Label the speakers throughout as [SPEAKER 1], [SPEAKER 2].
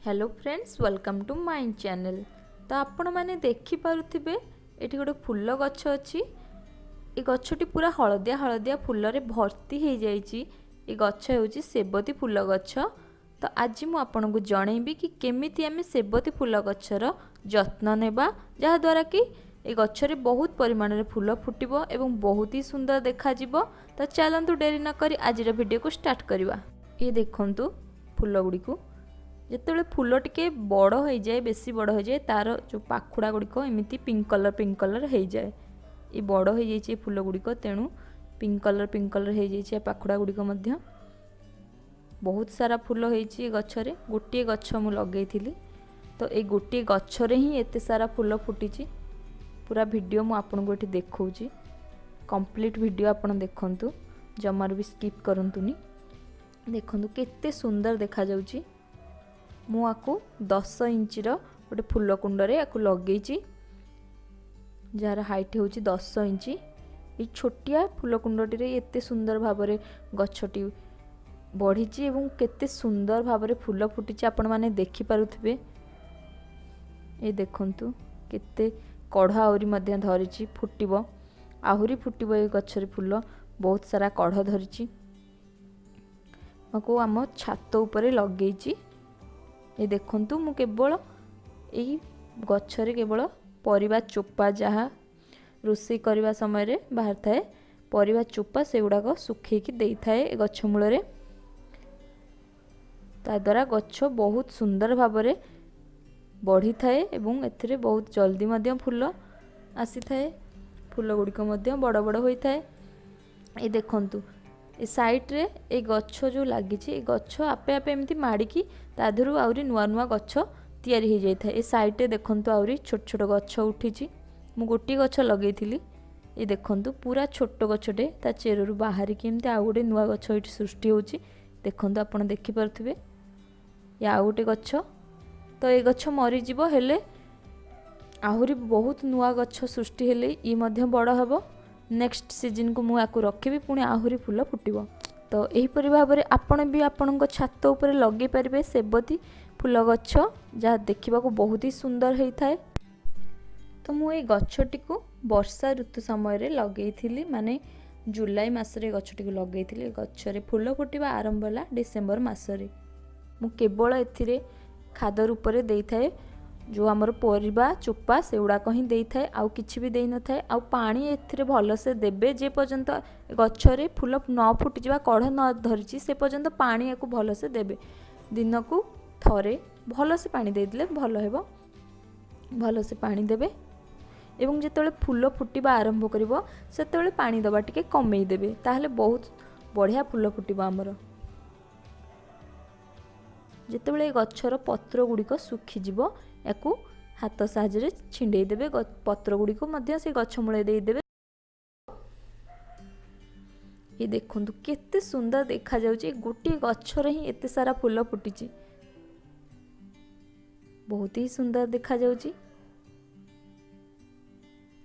[SPEAKER 1] Hello friends welcome to my channel. तो आपण माने देखि पारुथिबे एठी गोटे फूल गछ अछि। ए गछटी पूरा हळदिया हळदिया फूल रे भर्ती हो जाइछि। ए गछ हेउछि सेबती फूल गछ। तो आज मु आपनकु जणैबी कि केमिति आमे सेबती फूल गछर जत्न नेबा जहा द्वारा कि ए गछरे बहुत परिमाण रे फूल फुटिबो एवं बहुत ही सुंदर देखा जिवो। तो चलंतु डेरी न करी आजिर वीडियो को स्टार्ट करवा। ये देखंतु फूल गुडी को जिते फूल टिके बड़ हो जाए बेसी बड़ हो जाए तार जो पाखुड़ा गुड़िक एमती पिंक कलर हो जाए। ये बड़ हो जाए फूल गुड़िक तेणु पिंक कलर हो जाए पाखुड़ा गुड़िक बहुत सारा फूल होती गछरे। गोटे गछ मु लगे तो ये गोटे गछरे ही एते सारा फूल फुटी। पूरा वीडियो मु आपन को एठी देखौची। कंप्लीट वीडियो आपन देखंतु जमार भी स्किप करंतुनी। देखंतु केते सुंदर देखा जाउची। मु आकु 10 इंच गोटे फूल कुंड रे आकु लगेची जार हाइट होची 10 इंच। ये छोटिया फूल कुंडटी रे एते सुंदर भाबरे गछटी बढ़ीची एवं केते सुंदर भाबरे फूल फुटीची आपण माने देखि पारुथिबे। ए देखंतु केते कढ़ आउरी मध्य धरिची फुटिबो आहुरी फुटिबो। ए गछरे फूल बहुत सारा कढ़ धरिची। मको आम छात ऊपर लगेची। ये देखंतु मु केवल यही गछरे केवल परिबा चोपा जहाँ रोषे करबा समय रे बाहर थाए परिबा चोपा से गुड़ाक सुखेकी देई थाए गछ मूल रे। ता द्वारा गछ बहुत सुंदर भाबरे बढ़ी थाए एवं एथिरे बहुत जल्दी मध्य फूल आसी थाए। फूल गुड़िक मध्य बड़ बड़ होई थाए। ये देखंतु ए साइड रे ए गछ जो लागिछि ए गछ आपे आपे एमती माड़िकी ता धरु आउरी नुआ नुआ गछ तयारी हो जाय थाए। ए साइड रे देखंतु आउरी छोट छोट गछ उठिछि। मु गोटी गछ लगेइथिली। ए देखंतु पूरा छोट गछटे ता चेररु बाहरी कि एमती आ गोटे नुआ गछ इठी सृष्टि होछि। देखंतु आपण देखि परथिबे या गोटे गछ तो ए गछ मरि जिवो हेले आहुरी बहुत नुआ गछ सृष्टि हेले ई मध्य बड़ हबो। नेक्स्ट सीजन को मु आकु रखिबी पुणी आहुरी फूल फुटिबो। तो एही परि भाबरे आपण भी आपणको छात ऊपर लगे परिबे सेबती फूल गछ जहाँ देखा बहुत ही सुंदर होई थाए। तो मु ए गछटी को वर्षा ऋतु समय रे लगेइथिली माने जुलाई मासरे गछटी को लगेइथिली। गछरे फूल फुटिबा आरंभ होला डिसेंबर मासरे। मु केवल एथिरे खाद रूप रे देई थाए जो आमर परिबा चोपा से गुड़ाक ही देई थाए आउ किछि भी देई न थाए। आउ पानी एथिरे भल से देबे जे पर्यंत गछरे फूल न फुटी जिबा कढ़ न धरिछि से पर्यंत पानी याकू भल से देबे। दिन को थरे भल से पानी दे दिले भल हेबो। भल से पानी देबे एवं जेतेबेले फूल फुटिबा आरंभ करिवो सेतेबेले पानी दबा टिके कमेई देबे ताहले बहुत बढ़िया फूल फुटिबो आमर। जेतेबेले गछर पत्र गुड़िक सुखी जिवो याकू हाथ साहाଯ୍ୟରେ छिंडेई देबे। पत्र गुड़ी को मध्य से गछ मूले देई देबे। ये देखंतु केते सुंदर देखा जाउची। गोटे गछरे ही एते सारा फूल फुटीची बहुत ही सुंदर देखा जाउची।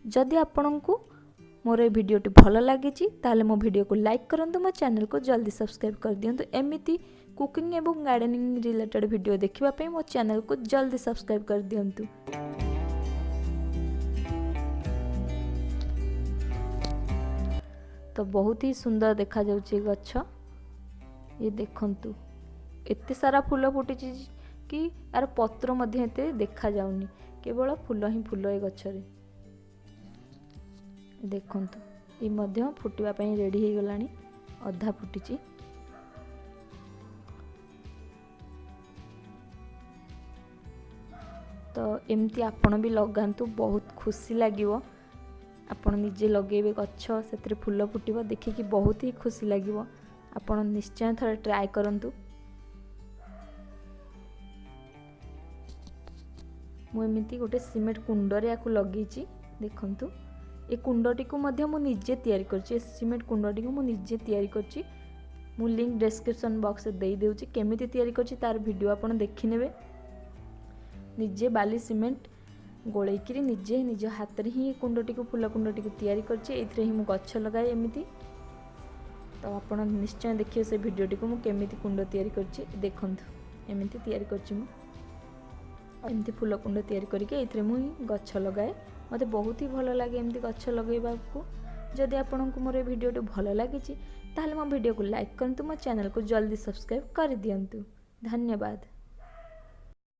[SPEAKER 1] जदि आपनकु मोर ए वीडियोटी भल लागिची ताले मो वीडियो को लाइक करंतु मो चैनल को जल्दी सब्सक्राइब कर दियंतु। एमिति कुकिंग एवं गार्डनिंग रिलेटेड वीडियो देखिबा पे मो चैनल को जल्दी सब्सक्राइब कर दियंतु। तो बहुत ही सुंदर देखा जाउची गछ। ये देखंतु एते सारा फूल फुटिची कि यार पत्र मध्ये एते देखा जाउनी केवल फूल ही फूल ए गछरे। देखंतु ये मध्य फुटिबा पई रेडी हे गलानी अधा फुटिची। तो एमती आपण भी लगांतु बहुत खुशी लागिवो। आपण निजे लगेबे गछ सेतरे फूल फुटिबो देखिकी बहुत ही खुशी लागिवो। आपण निश्चय थोड़ा ट्राई करंतु। मु एमिति गोटे सीमेंट कुंड रे आकु लगेची। देखंतु ए कुंडटी को मध्य मु निजे तयारी करची। सीमेंट कुंडटी को मु निजे तयारी करची। मु लिंक डिस्क्रिप्शन बॉक्स रे देई देउची केमिति तयारी करची तार वीडियो आपण देखि नेबे। निजे बाली सीमेंट गोलेकिरी निजे निज हाथ रे ही कुंडटी को फूल कुंडटी को तयारी करची। एथिरे ही मु गछ लगाए एमिति। तो आपण निश्चय देखियो से वीडियोटी को मु केमिति कुंड तयारी करची। देखंतु एमिति तयारी करची मु। एमती फूल कुंड तैयारी करके एथिरे मुई गछ लगाए। मते बहुत ही भल लगे एमती गछ लगेबाकू। जदि आपंक मोर भिडियो भल लगी ताहले मो भिडियो को लाइक करंतु, मो चैनल को जल्दी सब्सक्राइब कर दियंतु। धन्यवाद।